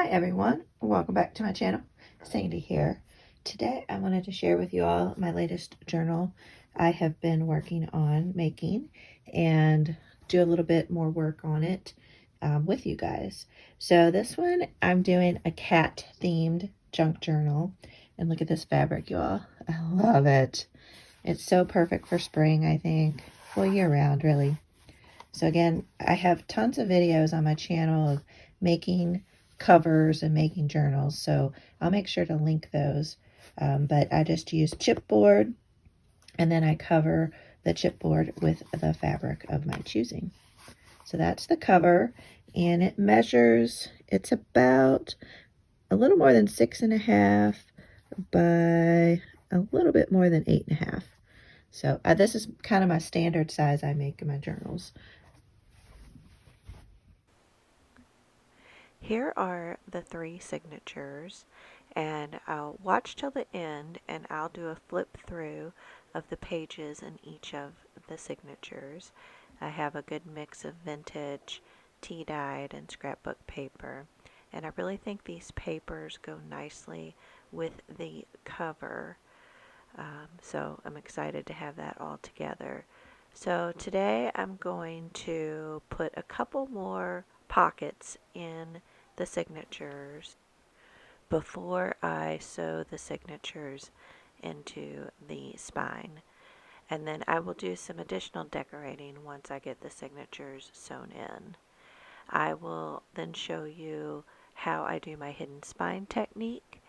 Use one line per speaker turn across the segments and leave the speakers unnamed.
Hi everyone, welcome back to my channel. Sandy here. Today I wanted to share with you all my latest journal I have been working on making and do a little bit more work on it with you guys. So this one I'm doing a cat themed junk journal, and look at this fabric, you all. I love it. It's so perfect for spring, I think. Well, year round really. So again, I have tons of videos on my channel of making covers and making journals, so I'll make sure to link those. But I just use chipboard, and then I cover the chipboard with the fabric of my choosing. So that's the cover, and it measures, it's about a little more than 6.5 by a little bit more than 8.5. So this is kind of my standard size I make in my journals.
Here are the 3 signatures, and I'll watch till the end and I'll do a flip through of the pages in each of the signatures. I have a good mix of vintage, tea-dyed, and scrapbook paper, and I really think these papers go nicely with the cover, so I'm excited to have that all together. So today I'm going to put a couple more pockets in the signatures before I sew the signatures into the spine. And then I will do some additional decorating once I get the signatures sewn in. I will then show you how I do my hidden spine technique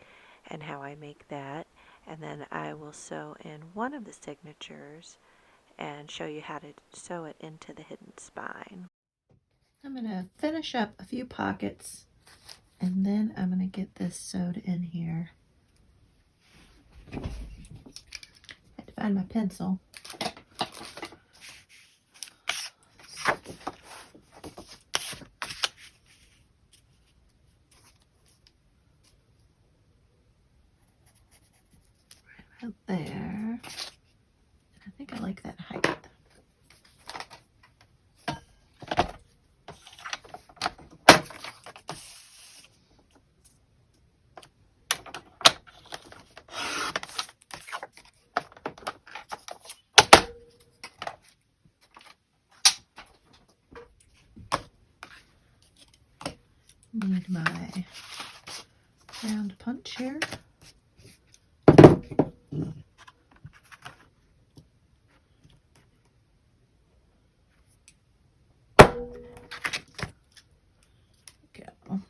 and how I make that. And then I will sew in one of the signatures and show you how to sew it into the hidden spine.
I'm going to finish up a few pockets, and then I'm going to get this sewed in here. I had to find my pencil. Right about there. I think I like that height. Need my round punch here. Go.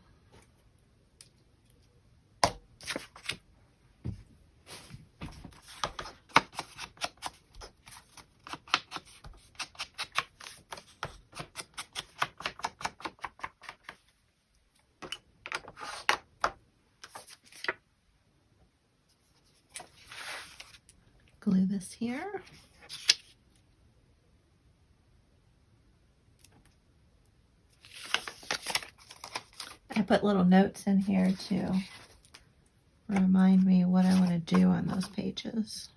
Glue this here. I put little notes in here to remind me what I want to do on those pages.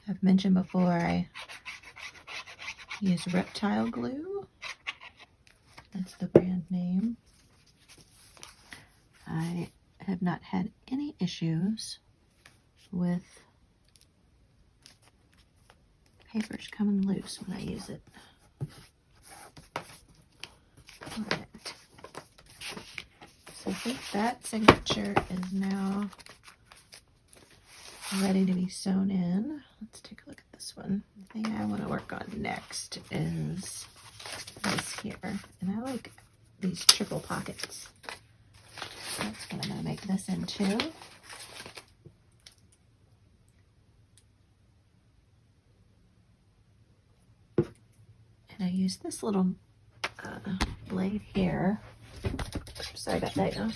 I've mentioned before I use Reptile glue. That's the brand name. I have not had any issues with papers coming loose when I use it. Alright. So I think that signature is now ready to be sewn in. Let's take a look at this one. The thing I want to work on next is this here. And I like these triple pockets. That's what I'm going to make this into. And I use this little blade here. Sorry about that, y'all.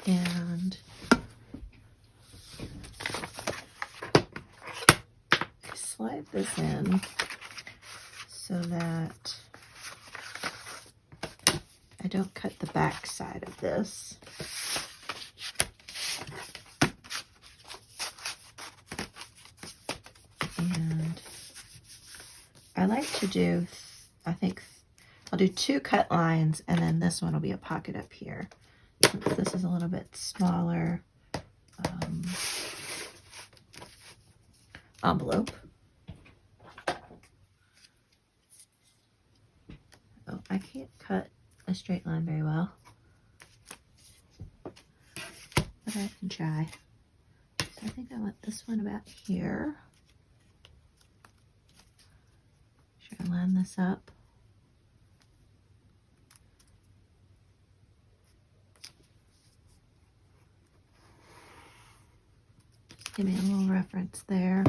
And put this in so that I don't cut the back side of this. And I like to do, I think I'll do 2 cut lines, and then this one will be a pocket up here. Since this is a little bit smaller envelope. Oh, I can't cut a straight line very well, but I can try. So I think I want this one about here. Make sure I line this up. Just give me a little reference there.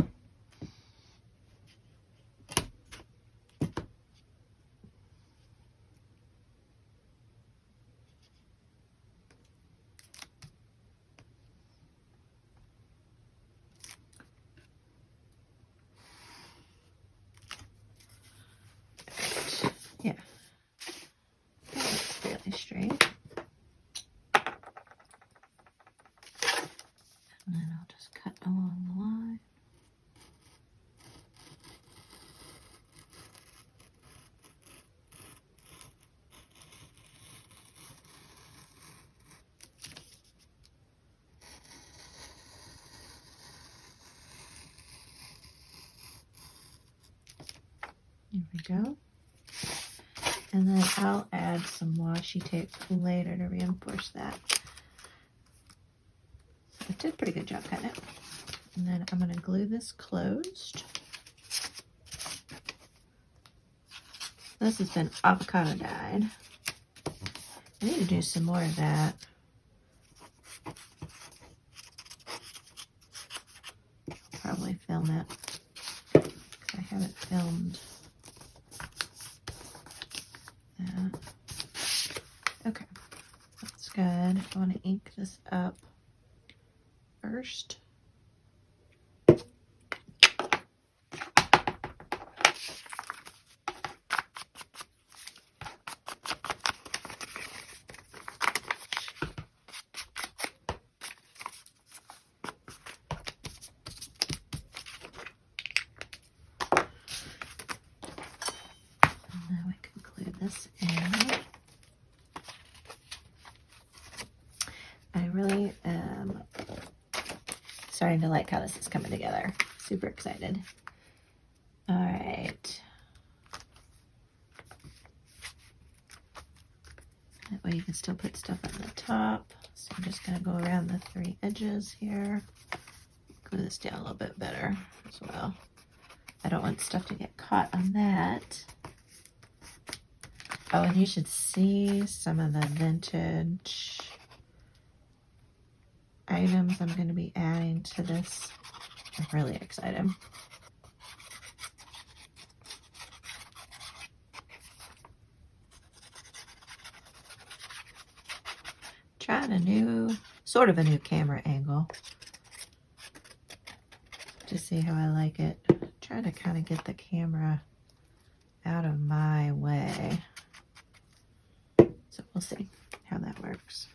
Yeah, that's fairly straight. And then I'll just cut along the line. There we go. And then I'll add some washi tape later to reinforce that. So I did a pretty good job cutting it. And then I'm going to glue this closed. This has been avocado dyed. I need to do some more of that. Probably film it. I haven't filmed that. Okay, that's good. I want to ink this up first. Now we can glue this in. I really am starting to like how this is coming together. Super excited. All right. That way you can still put stuff on the top. So I'm just going to go around the 3 edges here. Glue this down a little bit better as well. I don't want stuff to get caught on that. Oh, and you should see some of the vintage items I'm going to be adding to this. I'm really excited. Trying a new, sort of a new camera angle to see how I like it. Try to kind of get the camera out of my way. So we'll see how that works.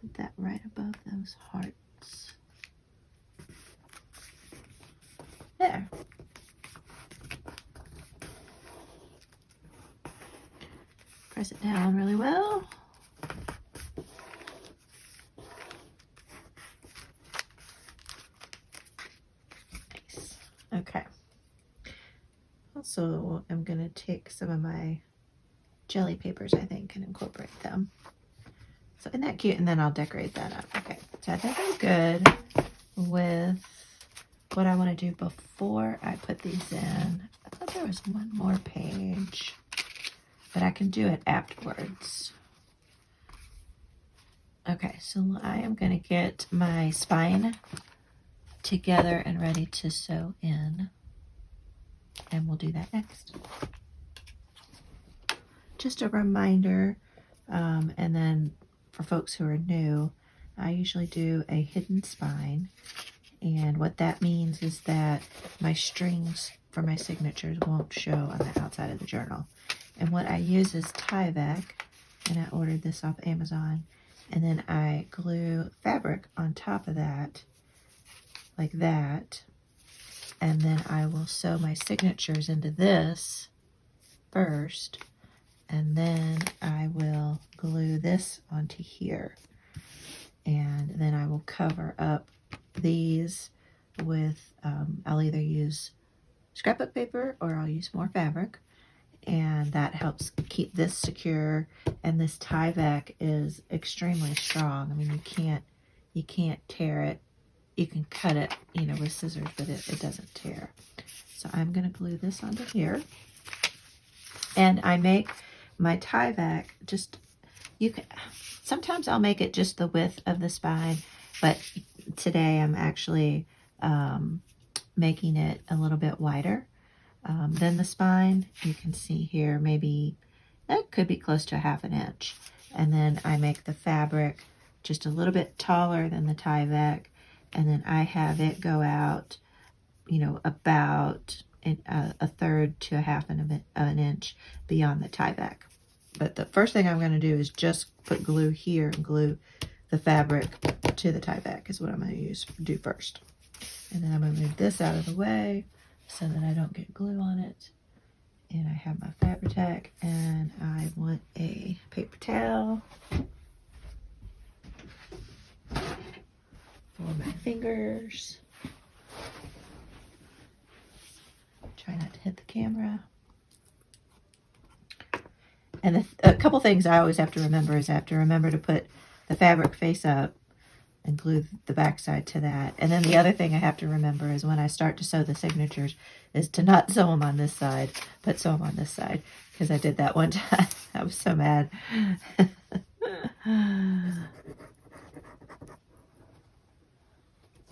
Put that right above those hearts. There. Press it down really well. Nice. Okay. Also, I'm going to take some of my jelly papers, I think, and incorporate them. So isn't that cute? And then I'll decorate that up. Okay, so I think I'm good with what I want to do before I put these in. I thought there was one more page, but I can do it afterwards. Okay, so I am going to get my spine together and ready to sew in, and we'll do that next. Just a reminder, and then for folks who are new, I usually do a hidden spine, And what that means is that my strings for my signatures won't show on the outside of the journal. And what I use is Tyvek, and I ordered this off Amazon. And then I glue fabric on top of that, like that. And then I will sew my signatures into this first. And then I will glue this onto here. And then I will cover up these with, I'll either use scrapbook paper or I'll use more fabric. And that helps keep this secure. And this Tyvek is extremely strong. I mean, you can't tear it. You can cut it, you know, with scissors, but it doesn't tear. So I'm going to glue this onto here. And I make my Tyvek just, sometimes I'll make it just the width of the spine, but today I'm actually making it a little bit wider than the spine. You can see here, maybe that could be close to 1/2 inch. And then I make the fabric just a little bit taller than the Tyvek, and then I have it go out, you know, about a 1/3 to 1/2 of an inch beyond the Tyvek. But the first thing I'm going to do is just put glue here and glue the fabric to the Tyvek is what I'm going to do first. And then I'm going to move this out of the way so that I don't get glue on it. And I have my Fabri-Tac, and I want a paper towel for my fingers. Try not to hit the camera. And a couple things I always have to remember is I have to remember to put the fabric face up and glue the backside to that. And then the other thing I have to remember is when I start to sew the signatures is to not sew them on this side, but sew them on this side, because I did that one time. I was so mad.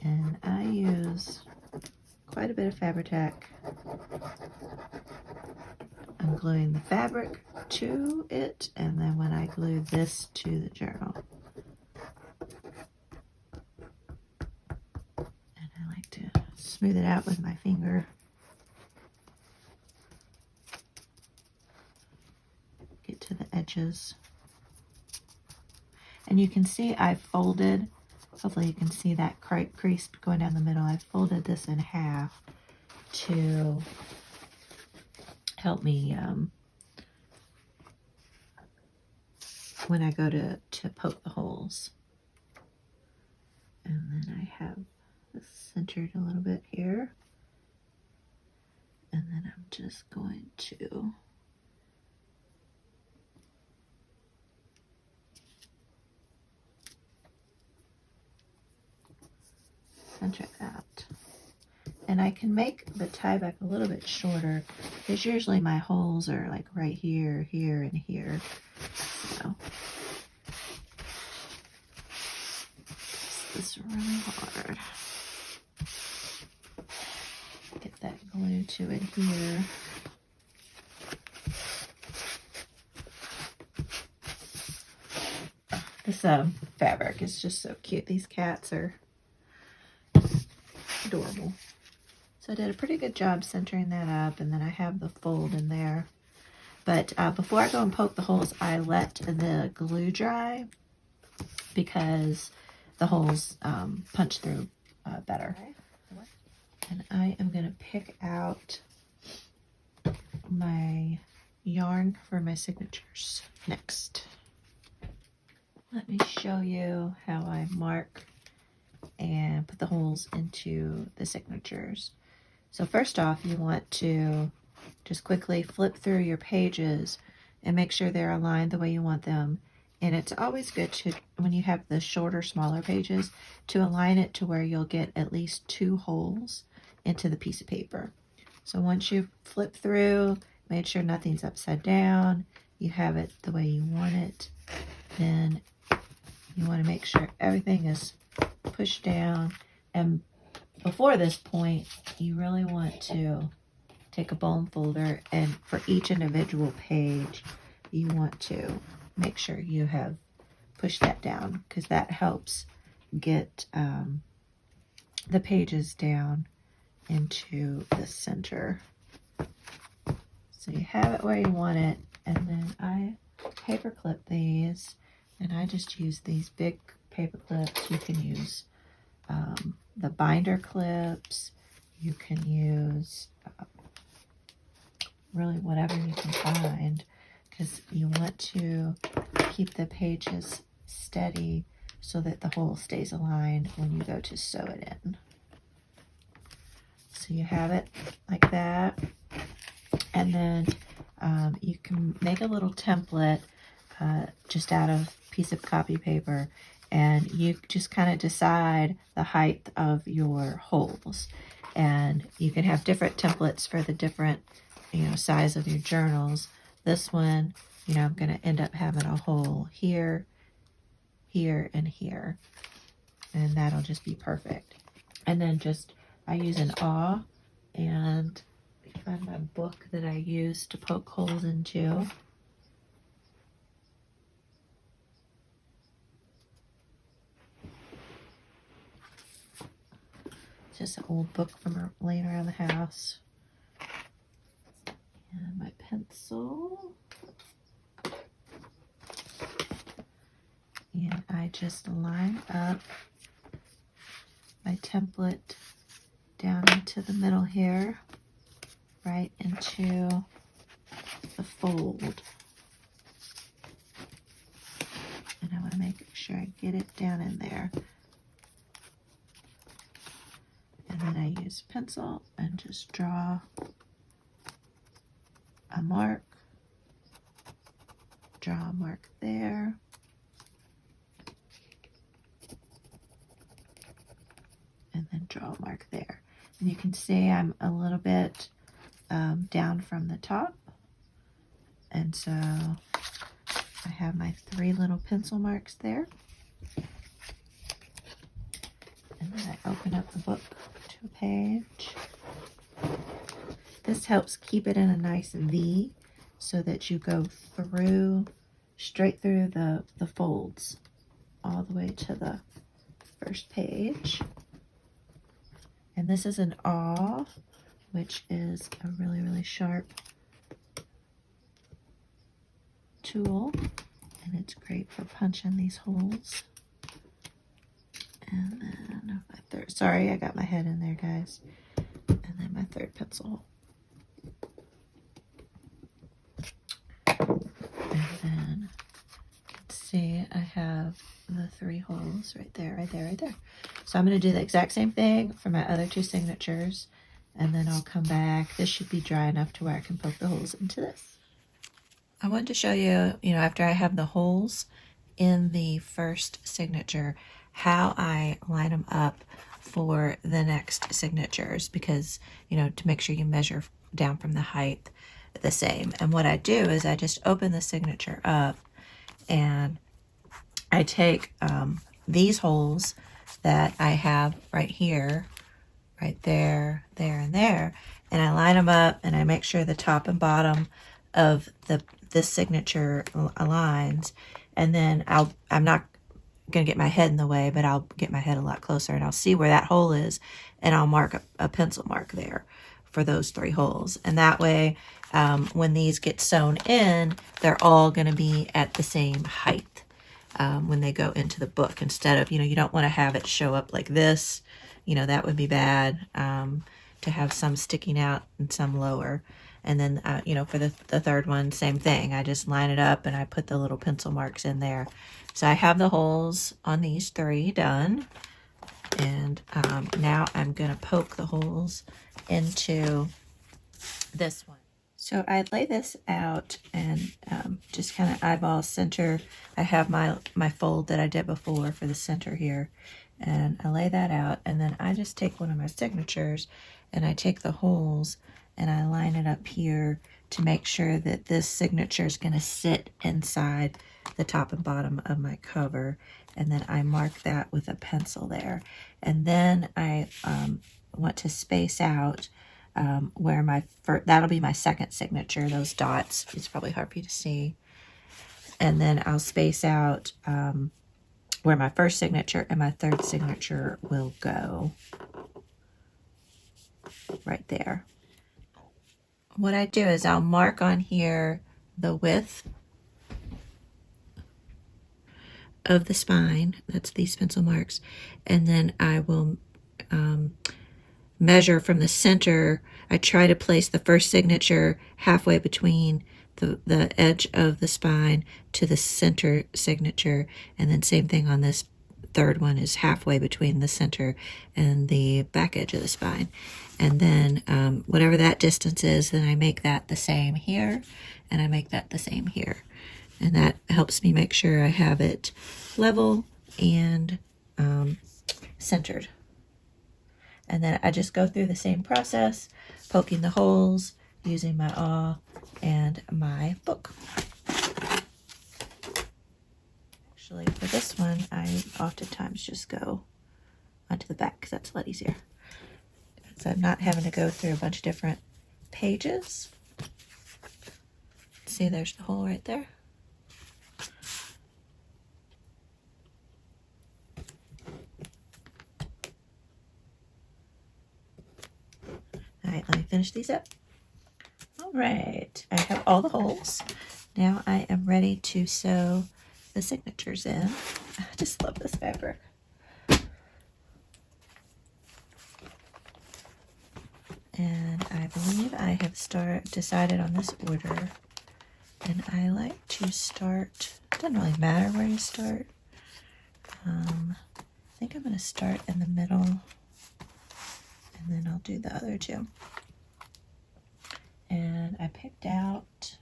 And I use quite a bit of Fabri-Tac. I'm gluing the fabric to it, and then when I glue this to the journal. And I like to smooth it out with my finger. Get to the edges. And you can see I folded, hopefully you can see that crease going down the middle. I folded this in half to help me when I go to poke the holes. And then I have this centered a little bit here. And then I'm just going to center that. And I can make the Tyvek a little bit shorter, because usually my holes are like right here, here, and here. So this is really hard. Get that glue to it here. This fabric is just so cute. These cats are adorable. So I did a pretty good job centering that up, and then I have the fold in there. But before I go and poke the holes, I let the glue dry because the holes punch through better. And I am going to pick out my yarn for my signatures next. Let me show you how I mark and put the holes into the signatures. So first off, you want to just quickly flip through your pages and make sure they're aligned the way you want them. And it's always good to, when you have the shorter, smaller pages, to align it to where you'll get at least 2 holes into the piece of paper. So once you've flipped through, made sure nothing's upside down, you have it the way you want it, then you want to make sure everything is pushed down. And before this point, you really want to take a bone folder, and for each individual page, you want to make sure you have pushed that down, because that helps get the pages down into the center. So you have it where you want it, and then I paper clip these, and I just use these big paper clips. You can use the binder clips. You can use really whatever you can find, because you want to keep the pages steady so that the hole stays aligned when you go to sew it in. So you have it like that, and then you can make a little template just out of a piece of copy paper, and you just kind of decide the height of your holes, and you can have different templates for the different size of your journals. This one, I'm going to end up having a hole here, here, and here, and that'll just be perfect. And then I use an awl, and find my book that I use to poke holes into. It's just an old book from laying around the house. And my pencil. And I just line up my template down into the middle here, right into the fold. And I want to make sure I get it down in there. And then I use pencil and just draw a mark, draw a mark there, and then draw a mark there. And you can see I'm a little bit down from the top, and so I have my 3 little pencil marks there. And then I open up the book to a page. This helps keep it in a nice V so that you go straight through the folds all the way to the first page. And this is an awl, which is a really, really sharp tool, and it's great for punching these holes. And then my third, sorry, I got my head in there, guys. And then my third pencil. And then, let's see, I have the 3 holes right there, right there, right there. So I'm going to do the exact same thing for my other 2 signatures, and then I'll come back. This should be dry enough to where I can poke the holes into this. I wanted to show you, after I have the holes in the first signature, how I line them up for the next signatures, because, to make sure you measure down from the height the same. And what I do is I just open the signature up, and I take these holes that I have right here, right there, there, and there, and I line them up, and I make sure the top and bottom of this signature aligns. And then I'm not going to get my head in the way, but I'll get my head a lot closer, and I'll see where that hole is, and I'll mark a pencil mark there for those 3 holes. And that way, when these get sewn in, they're all going to be at the same height when they go into the book, instead of, you don't want to have it show up like this. That would be bad, to have some sticking out and some lower. And then, for the third one, same thing. I just line it up, and I put the little pencil marks in there. So I have the holes on these 3 done. And now I'm going to poke the holes into this one. So I lay this out and just kind of eyeball center. I have my fold that I did before for the center here. And I lay that out, and then I just take one of my signatures, and I take the holes, and I line it up here to make sure that this signature is going to sit inside the top and bottom of my cover. And then I mark that with a pencil there. And then I want to space out where that'll be my second signature, those dots. It's probably hard for you to see. And then I'll space out where my first signature and my third signature will go. right there. What I do is I'll mark on here the width of the spine. That's these pencil marks. And then I will measure from the center. I try to place the first signature halfway between the edge of the spine to the center signature, and then same thing on this third one is halfway between the center and the back edge of the spine. And then whatever that distance is, then I make that the same here, and I make that the same here. And that helps me make sure I have it level and centered. And then I just go through the same process, poking the holes, using my awl and my book. Actually, for this one, I oftentimes just go onto the back because that's a lot easier. So I'm not having to go through a bunch of different pages. See, there's the hole right there. All right, let me finish these up. All right, I have all the holes. Now I am ready to sew the signatures in. I just love this fabric. And I believe I have decided on this order. And I like to start, it doesn't really matter where you start. I think I'm going to start in the middle, and then I'll do the other two. And I picked out,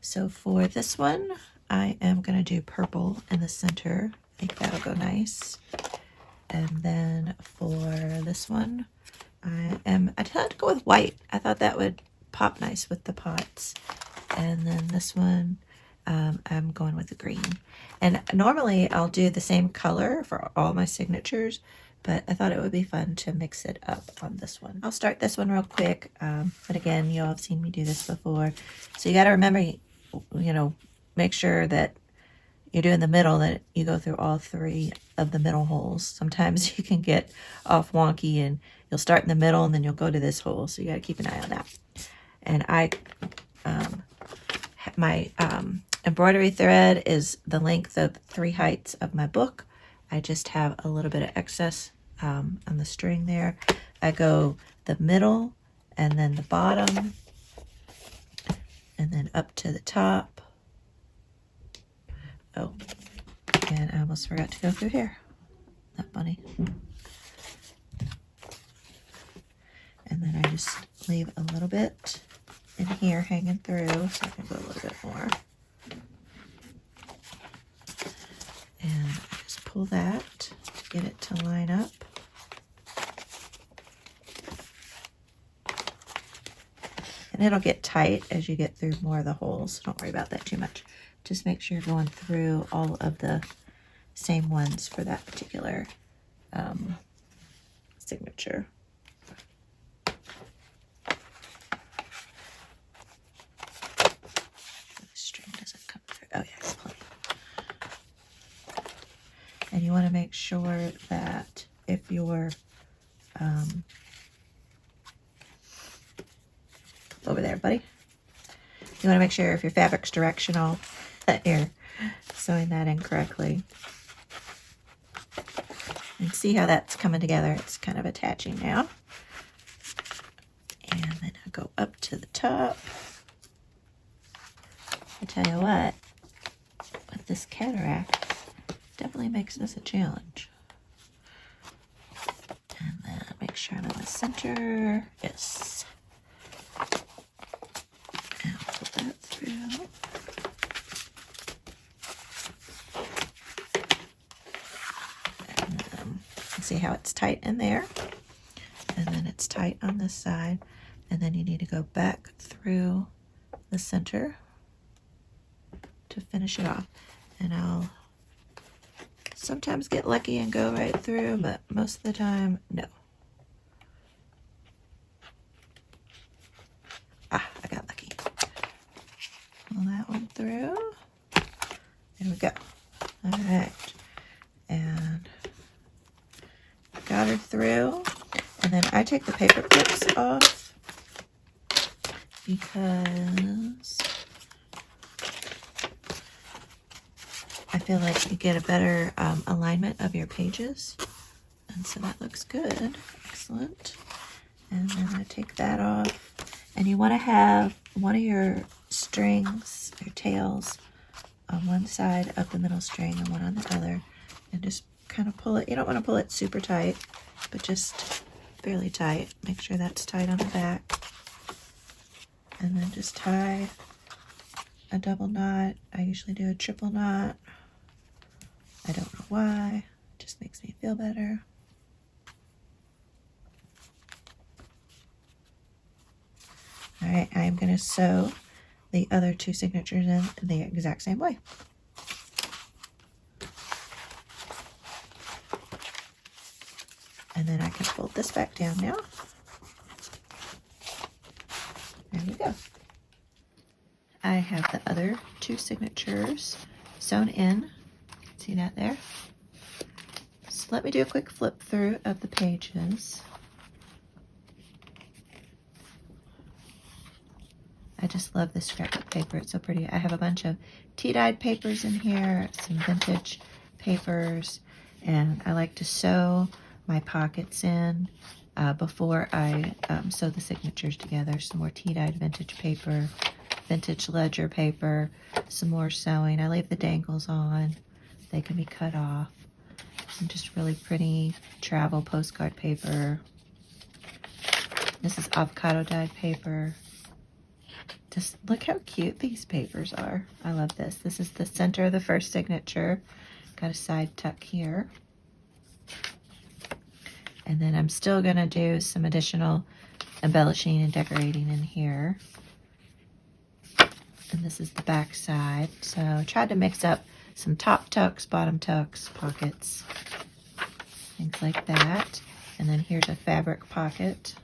so for this one, I am going to do purple in the center. I think that'll go nice. And then for this one, I tried to go with white. I thought that would pop nice with the pots. And then this one, I'm going with the green. And normally I'll do the same color for all my signatures, but I thought it would be fun to mix it up on this one. I'll start this one real quick, but again, you all have seen me do this before. So you got to remember, you know, make sure that you're doing the middle, that you go through all three of the middle holes. Sometimes you can get off wonky and you'll start in the middle and then you'll go to this hole. So you got to keep an eye on that. And my embroidery thread is the length of 3 heights of my book. I just have a little bit of excess on the string there. I go the middle and then the bottom and then up to the top. Oh, and I almost forgot to go through here. That bunny. And then I just leave a little bit in here hanging through, so I can go a little bit more. And I just pull that to get it to line up. And it'll get tight as you get through more of the holes. Don't worry about that too much. Just make sure you're going through all of the same ones for that particular signature. The string doesn't come through. Oh yeah, it's plenty. And you want to make sure that if you're over there, buddy. You want to make sure if your fabric's directional that you're sewing that in correctly. And see how that's coming together. It's kind of attaching now. And then I go up to the top. I tell you what, with this cataract, definitely makes this a challenge. And then make sure I'm in the center. Yes. And pull that through. And then see how it's tight in there. And then it's tight on this side. And then you need to go back through the center to finish it off. And I'll sometimes get lucky and go right through, but most of the time, no. Ah, I got lucky. Pull that one through. There we go. All right. And got her through. take the paper clips off because I feel like you get a better alignment of your pages. And so that looks good. Excellent. And then I take that off. And you want to have one of your strings, your tails, on one side of the middle string and one on the other. And just kind of pull it. You don't want to pull it super tight, but just fairly tight. Make sure that's tight on the back. And then just tie a double knot. I usually do a triple knot. I don't know why. It just makes me feel better. All right, I'm going to sew the other two signatures in the exact same way. And then I can fold this back down now. There we go. I have the other two signatures sewn in. See that there? So let me do a quick flip through of the pages. I just love this scrapbook paper. It's so pretty. I have a bunch of tea-dyed papers in here, some vintage papers, and I like to sew my pockets in before I sew the signatures together. Some more tea-dyed vintage paper, vintage ledger paper, some more sewing. I leave the dangles on. They can be cut off. Some just really pretty travel postcard paper. This is avocado dyed paper. Just look how cute these papers are. I love this. This is the center of the first signature. Got a side tuck here. And then I'm still going to do some additional embellishing and decorating in here. And this is the back side. So I tried to mix up some top tucks, bottom tucks, pockets, things like that. And then here's a fabric pocket.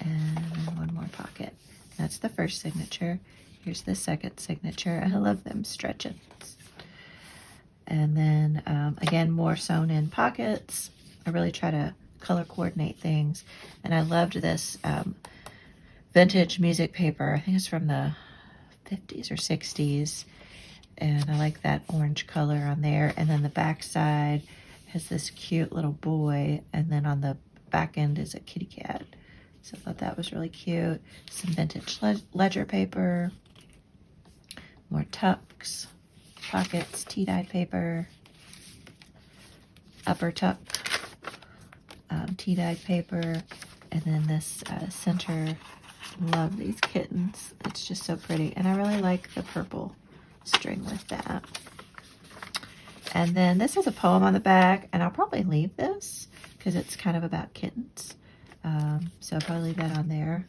And then one more pocket. That's the first signature. Here's the second signature. I love them stretches. And then again, more sewn in pockets. I really try to color coordinate things. And I loved this vintage music paper. I think it's from the 50s or 60s. And I like that orange color on there. And then the back side has this cute little boy. And then on the back end is a kitty cat. So I thought that was really cute. Some vintage ledger paper. More tucks. Pockets, tea-dyed paper. Upper tuck. Tea-dyed paper. And then this center. Love these kittens. It's just so pretty. And I really like the purple string with that. And then this is a poem on the back. And I'll probably leave this because it's kind of about kittens. So I'll probably leave that on there.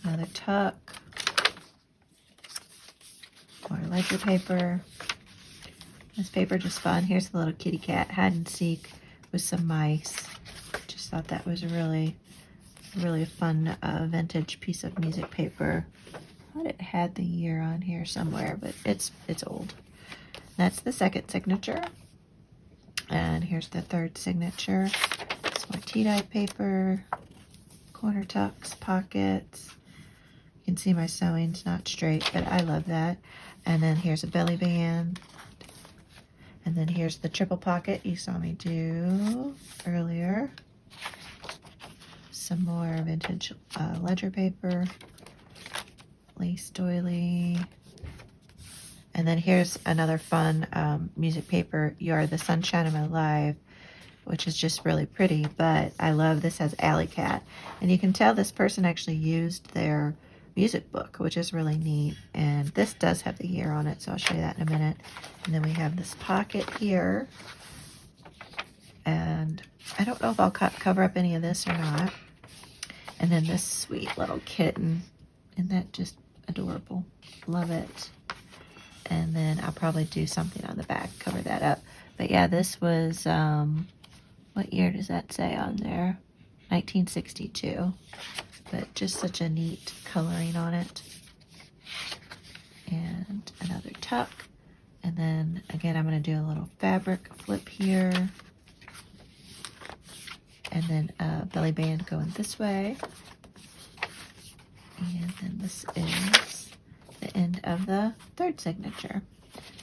Another tuck. More ledger paper. This paper just fun. Here's the little kitty cat hide and seek with some mice. Just thought that was a really fun vintage piece of music paper. I thought it had the year on here somewhere, but it's old. That's the second signature. And here's the third signature. Some more tea-dyed paper, corner tucks, pockets. You can see my sewing's not straight, but I love that. And then here's a belly band. And then here's the triple pocket you saw me do earlier. Some more vintage ledger paper, lace doily. And then here's another fun music paper, You Are the Sunshine of My Life, which is just really pretty, but I love this has Alley Cat. And you can tell this person actually used their music book, which is really neat. And this does have the year on it, so I'll show you that in a minute. And then we have this pocket here. And I don't know if I'll cover up any of this or not. And then this sweet little kitten. Isn't that just adorable? Love it. And then I'll probably do something on the back, cover that up. But yeah, this was, what year does that say on there? 1962. But just such a neat coloring on it. And another tuck. And then again, I'm going to do a little fabric flip here. and then a belly band going this way. And then this is the end of the third signature.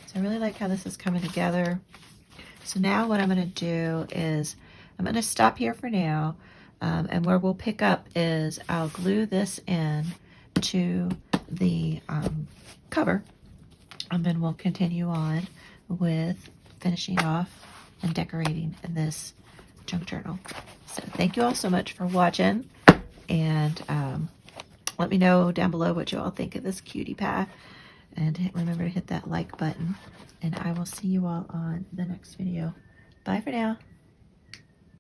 So I really like how this is coming together. So now what I'm going to do is I'm going to stop here for now, and where we'll pick up is I'll glue this in to the cover, and then we'll continue on with finishing off and decorating in this junk journal. So thank you all so much for watching, and let me know down below what you all think of this cutie pie, and remember to hit that like button, and I will see you all on the next video. Bye for now.